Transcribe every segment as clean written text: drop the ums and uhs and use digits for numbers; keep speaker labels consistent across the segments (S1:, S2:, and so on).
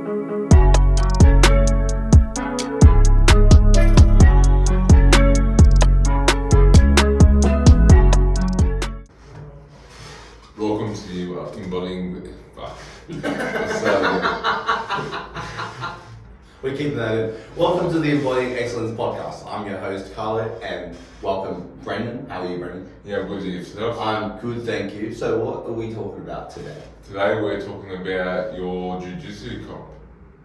S1: Welcome to Embodying.
S2: We're keeping that in. Welcome to the Embodying Excellence podcast. I'm your host, Carlo, and welcome, Brenden. How are you, Brenden?
S1: Yeah, good to yourself.
S2: I'm good, thank you. So what are we talking about today?
S1: Today we're talking about your Jiu-Jitsu comp.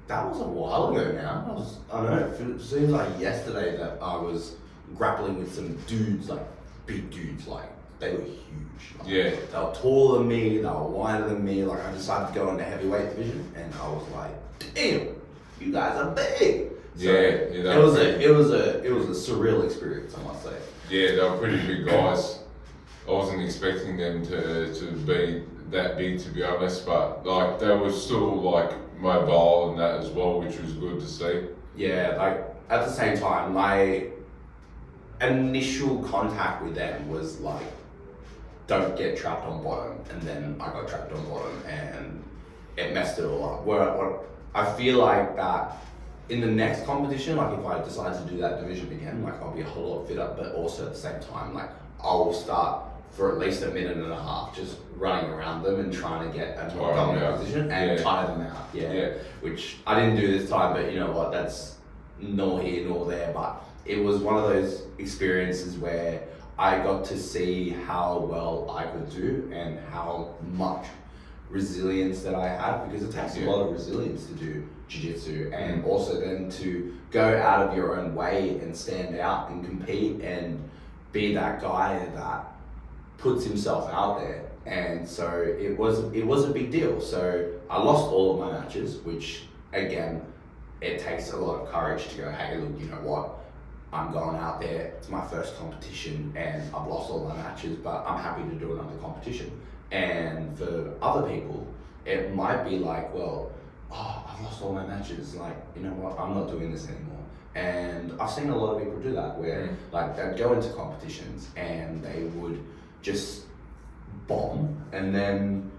S2: That was a while ago now. I know, it seems like yesterday that I was grappling with some dudes, like big dudes, like they were huge. Like,
S1: Yeah.
S2: They were taller than me, they were wider than me. Like I decided to go into heavyweight division and I was like, damn, you guys are big. So it was a surreal experience, I must say.
S1: Yeah, they were pretty big guys. I wasn't expecting them to be that big, to be honest, but like they were still like mobile and that as well, which was good to see.
S2: Yeah, like at the same time, my initial contact with them was like, don't get trapped on bottom, and then I got trapped on bottom and it messed it all up. Where I feel like that in the next competition, like if I decide to do that division again, like I'll be a whole lot fitter, but also at the same time, like I'll start for at least a minute and a half just running around them and trying to get a more dominant position and tire them out. Yeah. Which I didn't do this time, but you know what, that's nor here nor there, but it was one of those experiences where I got to see how well I could do and how much resilience that I had, because it takes a lot of resilience to do jiu-jitsu, and also then to go out of your own way and stand out and compete and be that guy that puts himself out there. And so it was a big deal. So I lost all of my matches, which again, it takes a lot of courage to go, hey, look, you know what? I'm going out there, it's my first competition and I've lost all my matches, but I'm happy to do another competition. And for other people, it might be like, well, I've lost all my matches, like, you know what, I'm not doing this anymore. And I've seen a lot of people do that, where like they'd go into competitions and they would just bomb and then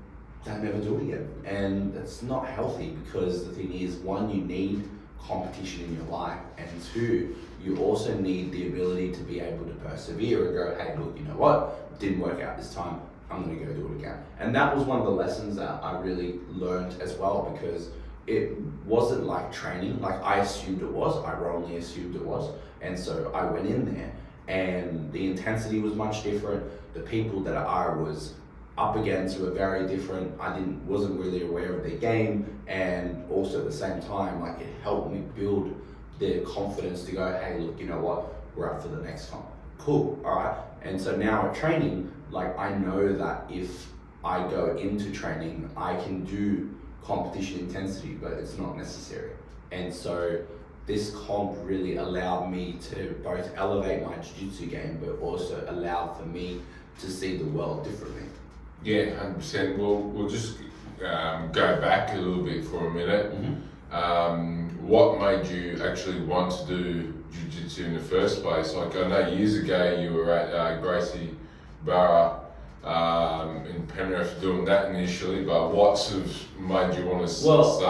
S2: they'd never do it again. And it's not healthy, because the thing is, one, you need competition in your life, and two, you also need the ability to be able to persevere and go, hey, look, you know what, didn't work out this time, I'm going to go do it again. And that was one of the lessons that I really learned as well, because it wasn't like training, like I assumed it was, I wrongly assumed it was. And so I went in there and the intensity was much different. The people that I was up against were very different. I wasn't really aware of their game, and also at the same time, like it helped me build the confidence to go, hey, look, you know what, we're up for the next comp. Cool, all right. And so now at training, like I know that if I go into training, I can do competition intensity, but it's not necessary. And so this comp really allowed me to both elevate my jiu-jitsu game, but also allowed for me to see the world differently.
S1: Yeah, 100%. We'll just go back a little bit for a minute. What made you actually want to do jiu-jitsu in the first place? Like I know years ago you were at Gracie Barra in Penrith doing that initially, but what sort of made you want to start?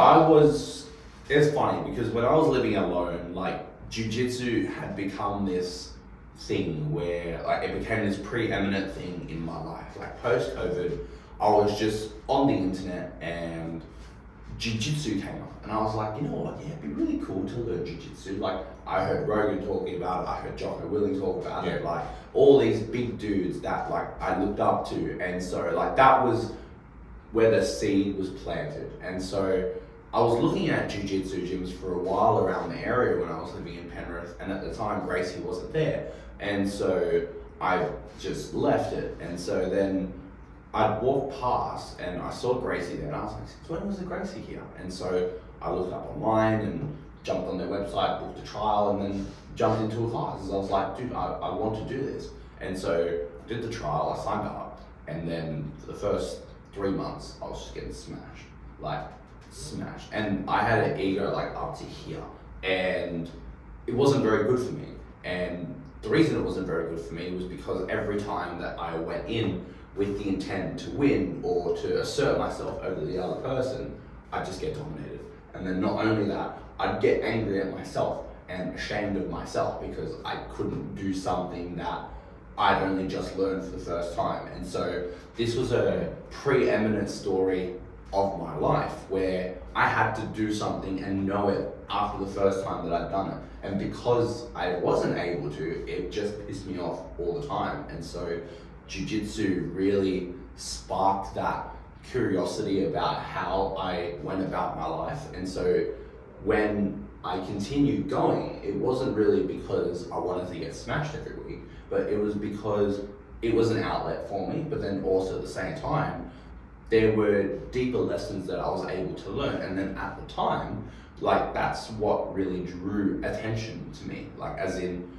S2: It's funny because when I was living alone, like jiu-jitsu had become this thing where like it became this preeminent thing in my life. Like post-COVID, I was just on the internet and jiu-jitsu came up, and I was like, you know what, yeah, it'd be really cool to learn jiu-jitsu. Like I heard Rogan talking about it, I heard Jocko Willing talk about it, like all these big dudes that like I looked up to. And so like that was where the seed was planted. And so I was looking at jiu-jitsu gyms for a while around the area when I was living in Penrith, and at the time Gracie wasn't there. And so I just left it. And so then I'd walk past and I saw Gracie there, and I was like, since when was the Gracie here? And so I looked up online and jumped on their website, booked a trial, and then jumped into a class. And I was like, dude, I want to do this. And so I did the trial, I signed up, and then for the first 3 months, I was just getting smashed. And I had an ego like up to here, and it wasn't very good for me. And the reason it wasn't very good for me was because every time that I went in with the intent to win or to assert myself over the other person, I'd just get dominated. And then not only that, I'd get angry at myself and ashamed of myself because I couldn't do something that I'd only just learned for the first time. And so this was a preeminent story of my life where I had to do something and know it after the first time that I'd done it. And because I wasn't able to, it just pissed me off all the time. And so jiu-jitsu really sparked that curiosity about how I went about my life. And so when I continued going, it wasn't really because I wanted to get smashed every week, but it was because it was an outlet for me. But then also at the same time, there were deeper lessons that I was able to learn. And then at the time, like that's what really drew attention to me. Like as in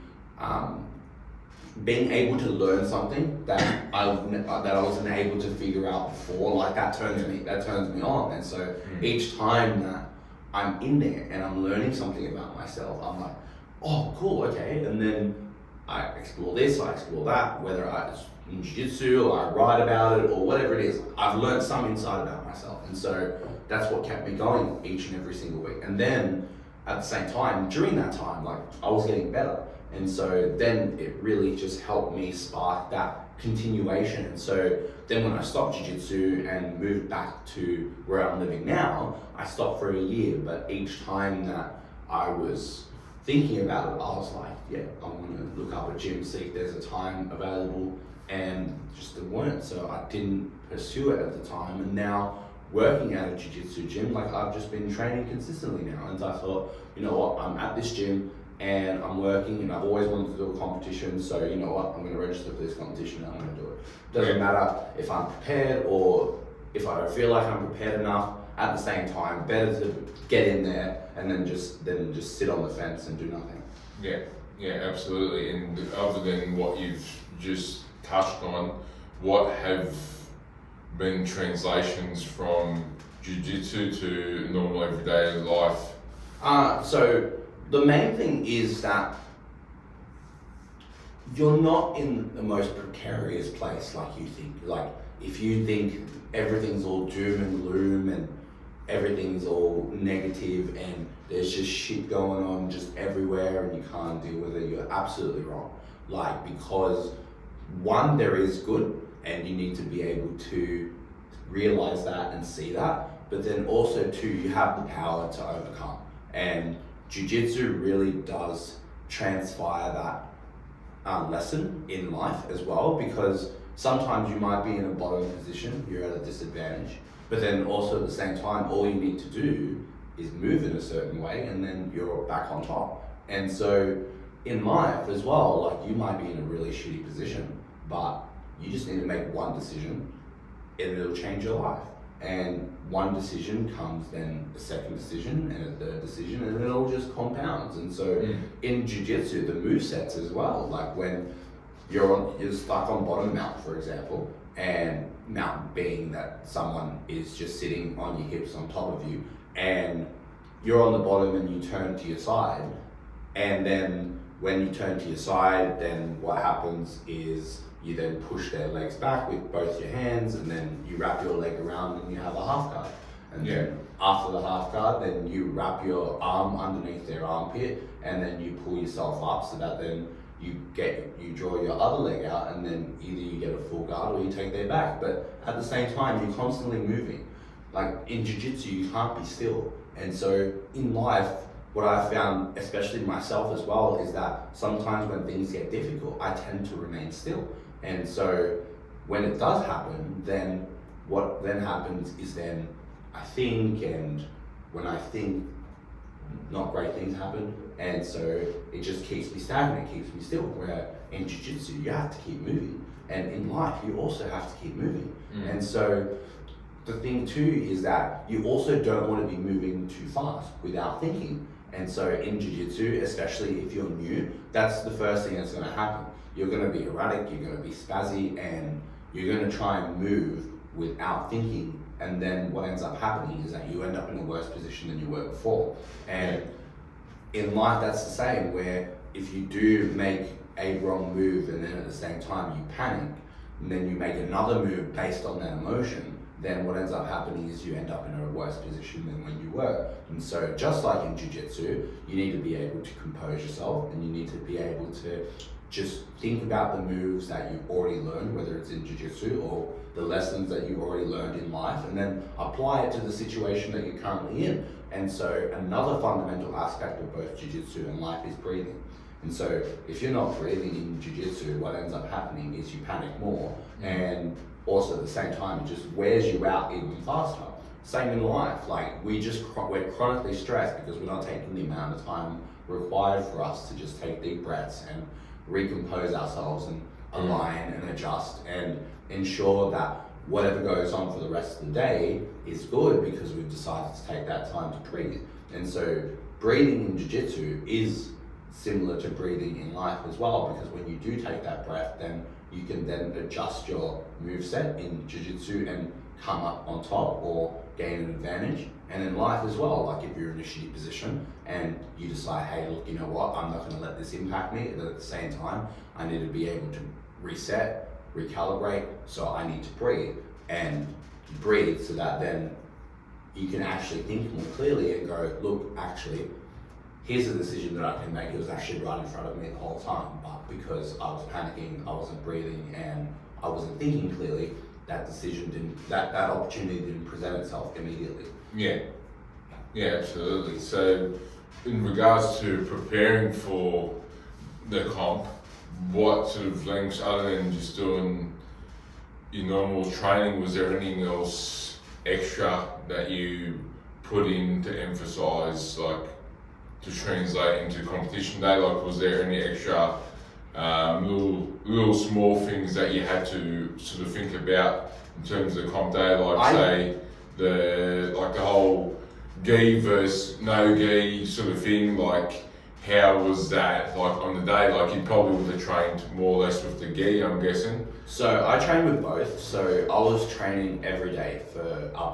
S2: being able to learn something that I wasn't able to figure out before, like that turns me on. And so each time that I'm in there and I'm learning something about myself, I'm like, oh, cool, okay. And then I explore this, I explore that, whether it's in jiu-jitsu or I write about it or whatever it is, I've learned some insight about myself. And so that's what kept me going each and every single week. And then at the same time, during that time, like I was getting better. And so then it really just helped me spark that continuation. And so then when I stopped jiu-jitsu and moved back to where I'm living now, I stopped for a year, but each time that I was thinking about it, I was like, yeah, I'm gonna look up a gym, see if there's a time available, and just there weren't. So I didn't pursue it at the time. And now working at a jiu-jitsu gym, like I've just been training consistently now. And I thought, you know what, I'm at this gym and I'm working and I've always wanted to do a competition. So you know what, I'm gonna register for this competition and I'm gonna do it. Doesn't matter if I'm prepared or if I don't feel like I'm prepared enough. At the same time, better to get in there and then just sit on the fence and do nothing.
S1: Yeah, absolutely. And other than what you've just touched on, what have been translations from jiu-jitsu to normal everyday life?
S2: So the main thing is that you're not in the most precarious place like you think. Like if you think everything's all doom and gloom and everything's all negative and there's just shit going on just everywhere and you can't deal with it, you're absolutely wrong. Like, because one, there is good and you need to be able to realize that and see that, but then also two, you have the power to overcome. And jiu-jitsu really does transpire that lesson in life as well, because sometimes you might be in a bottom position, you're at a disadvantage, but then also at the same time, all you need to do is move in a certain way and then you're back on top. And so in life as well, like you might be in a really shitty position, but you just need to make one decision and it'll change your life. And one decision comes then a second decision and a third decision, and it all just compounds. And so in jiu-jitsu, the move sets as well, like when you're stuck on bottom mount, for example, and mount being that someone is just sitting on your hips on top of you, and you're on the bottom and you turn to your side, and then when you turn to your side, then what happens is you then push their legs back with both your hands, and then you wrap your leg around and you have a half guard. And then after the half guard, then you wrap your arm underneath their armpit, and then you pull yourself up so that then you draw your other leg out, and then either you get a full guard or you take their back. But at the same time, you're constantly moving. Like in jiu-jitsu, you can't be still. And so in life, what I found, especially myself as well, is that sometimes when things get difficult, I tend to remain still. And so when it does happen, then what then happens is then I think, and when I think, not great things happen, and so it just keeps me stagnant, keeps me still. Where in jiu-jitsu, you have to keep moving, and in life, you also have to keep moving. And so the thing too is that you also don't want to be moving too fast without thinking. And so in jiu-jitsu, especially if you're new, that's the first thing that's going to happen. You're going to be erratic, you're going to be spazzy, and you're going to try and move without thinking. And then what ends up happening is that you end up in a worse position than you were before. And in life, that's the same, where if you do make a wrong move and then at the same time you panic, and then you make another move based on that emotion, then what ends up happening is you end up in a worse position than when you were. And so just like in jiu-jitsu, you need to be able to compose yourself, and you need to be able to just think about the moves that you've already learned, whether it's in jiu-jitsu or the lessons that you've already learned in life, and then apply it to the situation that you're currently in. And so another fundamental aspect of both jiu-jitsu and life is breathing. And so if you're not breathing in jiu-jitsu, what ends up happening is you panic more, and also at the same time it just wears you out even faster. Same in life, like we're chronically stressed because we're not taking the amount of time required for us to just take deep breaths and recompose ourselves and align and adjust and ensure that whatever goes on for the rest of the day is good because we've decided to take that time to breathe. And so breathing in jiu-jitsu is similar to breathing in life as well, because when you do take that breath, then you can then adjust your moveset in jiu-jitsu and come up on top or gain an advantage. And in life as well, like if you're in a shitty position and you decide, hey, look, you know what, I'm not going to let this impact me, and at the same time, I need to be able to reset, recalibrate, so I need to breathe. And breathe so that then you can actually think more clearly and go, look, actually, here's a decision that I can make. It was actually right in front of me the whole time, but because I was panicking, I wasn't breathing, and I wasn't thinking clearly, that opportunity didn't present itself immediately.
S1: Yeah, absolutely. So in regards to preparing for the comp, what sort of links, other than just doing your normal training, was there anything else extra that you put in to emphasize, like to translate into competition day? Like, was there any extra little small things that you had to sort of think about in terms of comp day, like the whole gi versus no gi sort of thing? Like, how was that like on the day? Like, you probably would have trained more or less with the gi, I'm guessing.
S2: So I trained with both. So I was training every day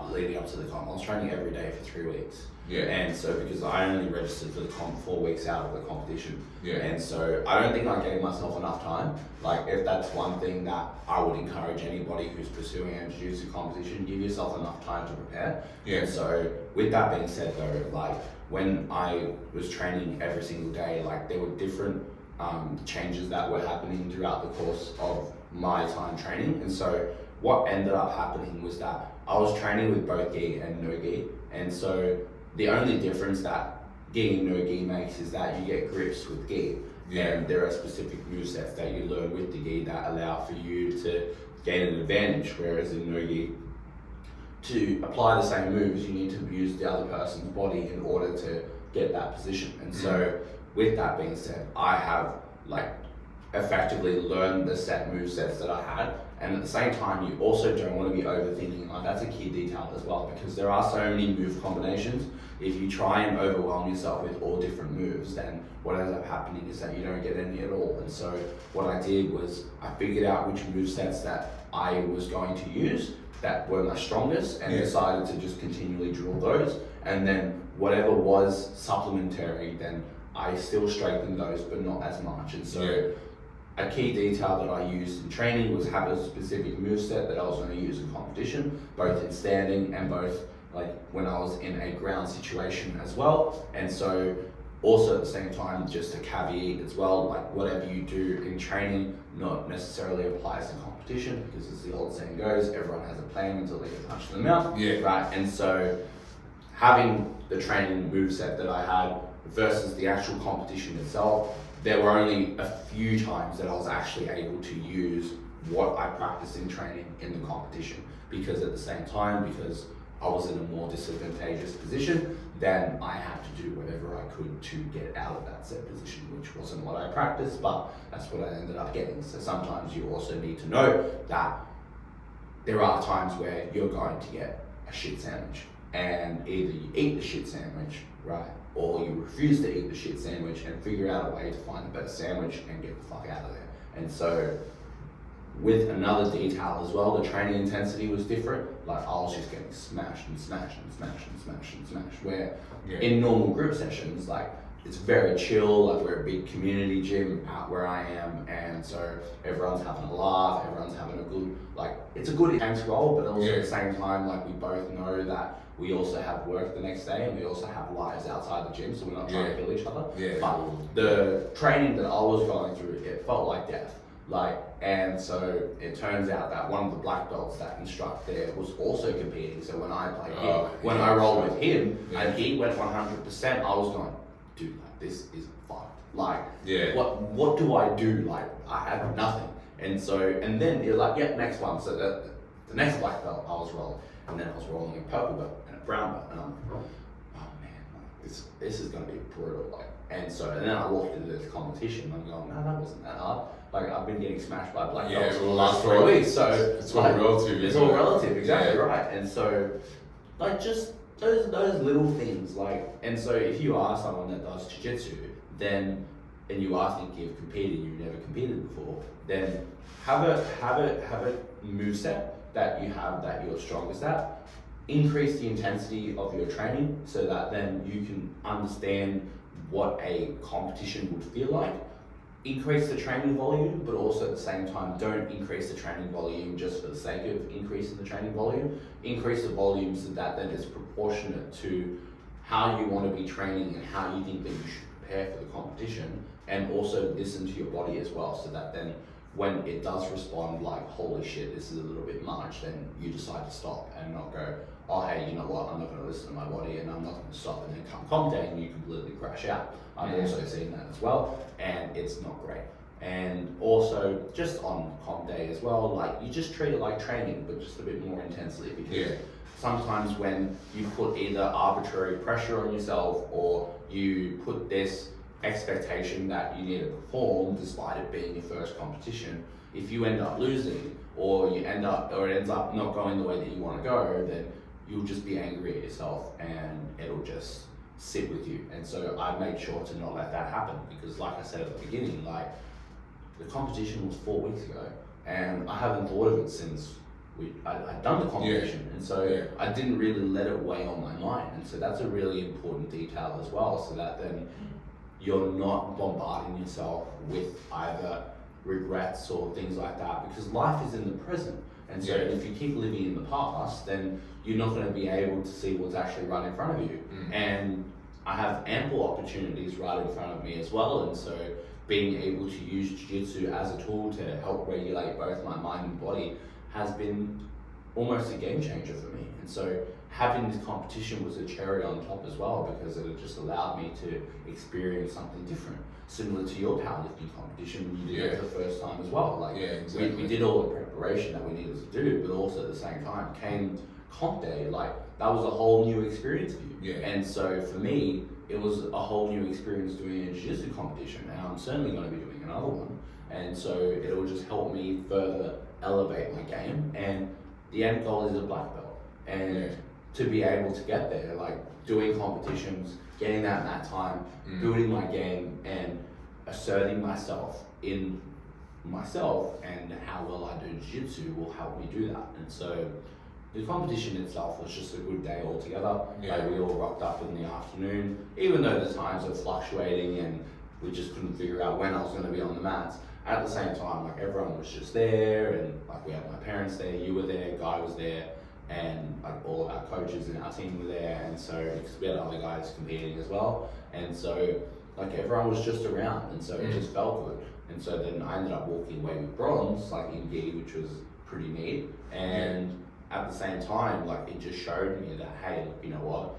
S2: leading up to the comp. I was training every day for 3 weeks.
S1: Yeah.
S2: And so because I only registered for the comp 4 weeks out of the competition.
S1: Yeah.
S2: And so I don't think I gave myself enough time. Like, if that's one thing that I would encourage anybody who's pursuing a jiu-jitsu competition, give yourself enough time to prepare.
S1: Yeah.
S2: And so with that being said though, like when I was training every single day, like there were different changes that were happening throughout the course of my time training. And so what ended up happening was that I was training with both gi and no gi. And so the only difference that gi and no gi makes is that you get grips with gi.
S1: Yeah.
S2: And there are specific movesets that you learn with the gi that allow for you to gain an advantage, whereas in no gi, to apply the same moves, you need to use the other person's body in order to get that position. And so with that being said, I have like effectively learned the set movesets that I had, and at the same time you also don't want to be overthinking. Like, that's a key detail as well, because there are so many move combinations. If you try and overwhelm yourself with all different moves, then what ends up happening is that you don't get any at all. And so what I did was I figured out which movesets that I was going to use that were my strongest, and decided to just continually drill those, and then whatever was supplementary, then I still strengthened those, but not as much. And so a key detail that I used in training was have a specific moveset that I was going to use in competition, both in standing and both like when I was in a ground situation as well. And so also at the same time, just a caveat as well, like whatever you do in training not necessarily applies to competition, because as the old saying goes, everyone has a plan until they get punched in the mouth.
S1: Yeah.
S2: Right. And so having the training moveset that I had versus the actual competition itself, there were only a few times that I was actually able to use what I practiced in training in the competition, because at the same time, because I was in a more disadvantageous position, then I had to do whatever I could to get out of that set position, which wasn't what I practiced, but that's what I ended up getting. So sometimes you also need to know that there are times where you're going to get a shit sandwich, and either you eat the shit sandwich, right, or you refuse to eat the shit sandwich and figure out a way to find a better sandwich and get the fuck out of there. And so with another detail as well, the training intensity was different. Like, I was just getting smashed and smashed and smashed and smashed and smashed, where in normal group sessions, like it's very chill. Like we're a big community gym out where I am, and so everyone's having a laugh, everyone's having a good, like it's a good intense role, but also at the same time, like we both know that we also have work the next day and we also have lives outside the gym, so we're not trying to kill each other. But the training that I was going through, it felt like death. Like, and so it turns out that one of the black belts that instruct there was also competing. So when I played him, when I rolled with him and he went 100%, I was going, dude, like this is fucked. Like, what do I do? Like, I have nothing. And so, and then you're like, next one. So the next black belt I was rolling, and then I was rolling a purple belt and a brown belt, and I'm like, oh man, like this is gonna be brutal. Like, and then I walked into this competition, and I'm going, no, that wasn't that hard. Like I've been getting smashed by black belts for the last 3 weeks, so
S1: it's all relative.
S2: It's all relative, exactly right. And so, like just those little things, like, and so if you are someone that does jiu-jitsu, then and you are thinking of competing, you've never competed before, then have a moveset that you have that you're strongest at. Increase the intensity of your training so that then you can understand what a competition would feel like. Increase the training volume, but also at the same time, don't increase the training volume just for the sake of increasing the training volume. Increase the volume so that then is proportionate to how you want to be training and how you think that you should prepare for the competition, and also listen to your body as well, so that then when it does respond like, holy shit, this is a little bit much, then you decide to stop and not go, oh hey, you know what, I'm not going to listen to my body and I'm not going to stop, and then come comp day and you completely crash out. I've also seen that as well, and it's not great. And also just on comp day as well, like you just treat it like training, but just a bit more intensely, because sometimes when you put either arbitrary pressure on yourself or you put this expectation that you need to perform despite it being your first competition, if you end up losing or it ends up not going the way that you want to go, then you'll just be angry at yourself and it'll just sit with you. And so I made sure to not let that happen, because like I said at the beginning, like the competition was 4 weeks ago and I haven't thought of it since I'd done the competition, and so I didn't really let it weigh on my mind. And so that's a really important detail as well, so that then you're not bombarding yourself with either regrets or things like that, because life is in the present. And so if you keep living in the past, then you're not going to be able to see what's actually right in front of you. And I have ample opportunities right in front of me as well. And so being able to use jiu-jitsu as a tool to help regulate both my mind and body has been almost a game changer for me. And so having this competition was a cherry on top as well, because it just allowed me to experience something different, similar to your powerlifting competition when you did it for the first time as well. Like we did all the preparation that we needed to do, but also at the same time came comp day, like that was a whole new experience for you. And so for me, it was a whole new experience doing a jiu-jitsu competition, and I'm certainly going to be doing another one. And so it will just help me further elevate my game, and the end goal is a black belt. And to be able to get there, like doing competitions, getting that mat time, building my game, and asserting myself in myself and how well I do jiu-jitsu will help me do that. And so the competition itself was just a good day altogether. Like we all rocked up in the afternoon, even though the times are fluctuating and we just couldn't figure out when I was going to be on the mats. At the same time, like everyone was just there, and like we had my parents there, you were there, Guy was there, and like all of our coaches in our team were there, and so because we had other guys competing as well, and so like everyone was just around, and so it just felt good. And so then I ended up walking away with bronze, like in gi, which was pretty neat. And at the same time, like it just showed me that, hey, look, you know what,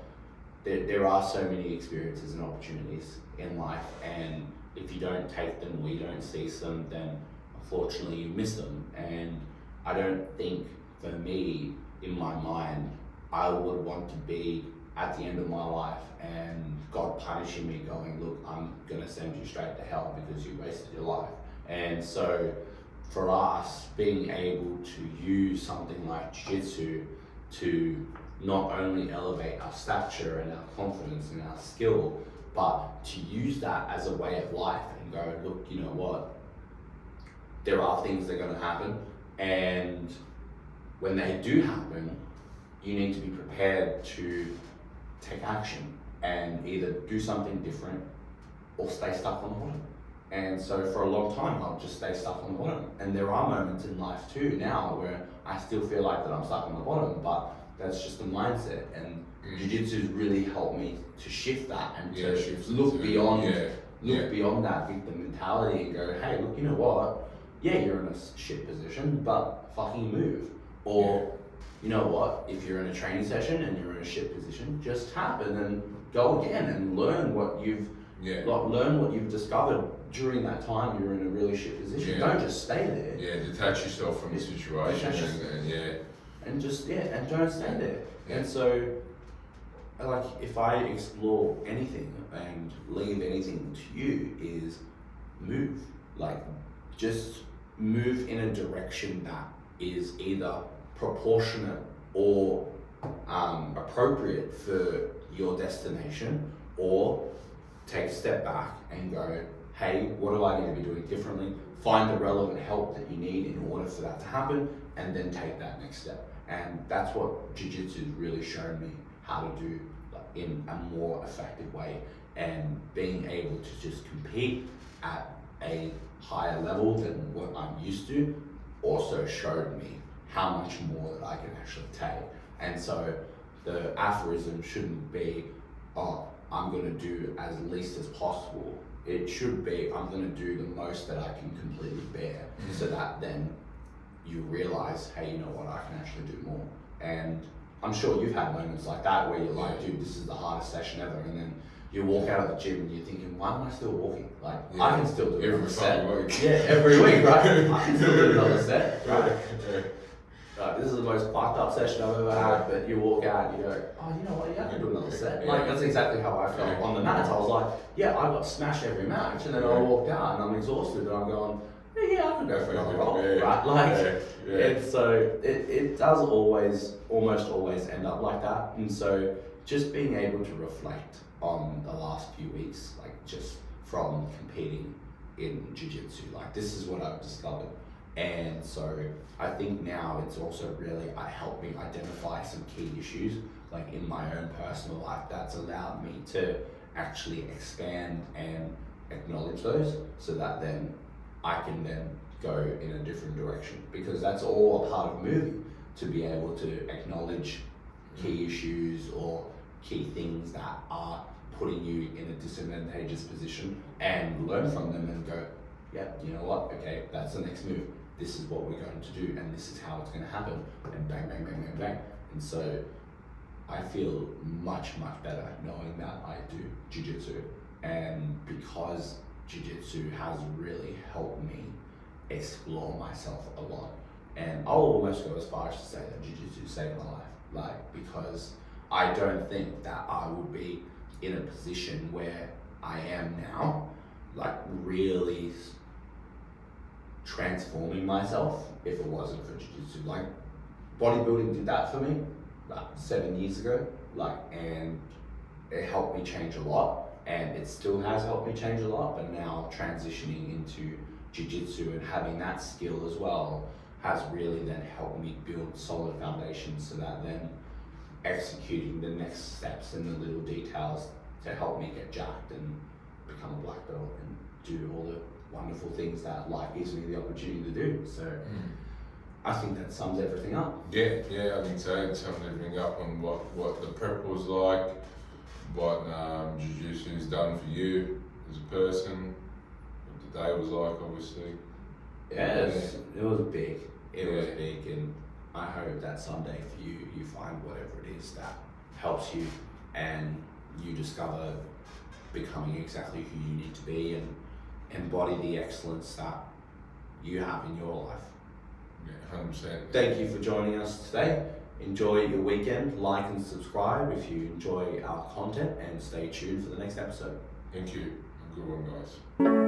S2: there are so many experiences and opportunities in life, and if you don't take them or you don't seize them, then unfortunately you miss them. And I don't think, for me, in my mind, I would want to be at the end of my life and God punishing me going, look, I'm gonna send you straight to hell because you wasted your life. And so for us, being able to use something like jiu-jitsu to not only elevate our stature and our confidence and our skill, but to use that as a way of life and go, look, you know what, there are things that are going to happen, and when they do happen, you need to be prepared to take action and either do something different or stay stuck on the bottom. And so for a long time, I'll just stay stuck on the bottom. And there are moments in life too now where I still feel like that I'm stuck on the bottom, but that's just the mindset. And Jiu-Jitsu's really helped me to shift that and to look beyond beyond that victim mentality and go, hey, look, you know what? Yeah, you're in a shit position, but fucking move. Or, you know what? If you're in a training session and you're in a shit position, just tap and then go again and learn what you've learn what you've discovered during that time you're in a really shit position. Don't just stay there.
S1: Yeah, detach yourself from the situation and
S2: don't stay there. And so, like, if I explore anything and leave anything to you, is move. Like, just move in a direction that is either proportionate or appropriate for your destination, or take a step back and go, hey, what do I need to be doing differently? Find the relevant help that you need in order for that to happen, and then take that next step. And that's what Jiu-Jitsu has really shown me how to do, like, in a more effective way. And being able to just compete at a higher level than what I'm used to also showed me how much more that I can actually take. And so the aphorism shouldn't be, oh, I'm going to do as least as possible. It should be, I'm going to do the most that I can completely bear, so that then you realize, hey, you know what, I can actually do more. And I'm sure you've had moments like that where you're like, dude, this is the hardest session ever, and then you walk out of the gym and you're thinking, why am I still walking? Like, I can still do another set. Every week, right? I can still do another set, right? This is the most fucked up session I've ever had, but you walk out and you go, oh, you know what, I can do another set. Like, that's exactly how I felt on the mats. I was like, I got smashed every match, and then I walked out and I'm exhausted, and I'm going, I can go for another roll, right? Like, and so it does almost always end up like that. And so just being able to reflect on the last few weeks, like, just from competing in Jiu-Jitsu, like, this is what I've discovered. And so I think now it's also really helped me identify some key issues, like, in my own personal life, that's allowed me to actually expand and acknowledge those, so that then I can then go in a different direction, because that's all a part of moving, to be able to acknowledge key issues or key things that are putting you in a disadvantageous position, and learn from them and go, you know what, okay, that's the next move. This is what we're going to do, and this is how it's going to happen, and bang, bang, bang, bang, bang. And so I feel much, much better knowing that I do Jiu-Jitsu, and because Jiu-Jitsu has really helped me explore myself a lot. And I'll almost go as far as to say that Jiu-Jitsu saved my life, like, because I don't think that I would be in a position where I am now, like, really transforming myself, if it wasn't for Jiu-Jitsu. Like, bodybuilding did that for me about 7 years ago, like, and it helped me change a lot, and it still has helped me change a lot. But now transitioning into Jiu-Jitsu and having that skill as well has really then helped me build solid foundations, so that then executing the next steps and the little details to help me get jacked and become a black belt and do all the wonderful things that life gives me the opportunity to do. So I think that sums everything up.
S1: Yeah, I think so. It sums everything up on what the prep was like, what Jiu-Jitsu has done for you as a person, what the day was like, obviously.
S2: It was big. It was big, and I hope that someday for you, you find whatever it is that helps you, and you discover becoming exactly who you need to be, and embody the excellence that you have in your life.
S1: 100%.
S2: Thank you for joining us today. Enjoy your weekend. Like and subscribe if you enjoy our content, and stay tuned for the next episode.
S1: Thank you. Have a good one, guys.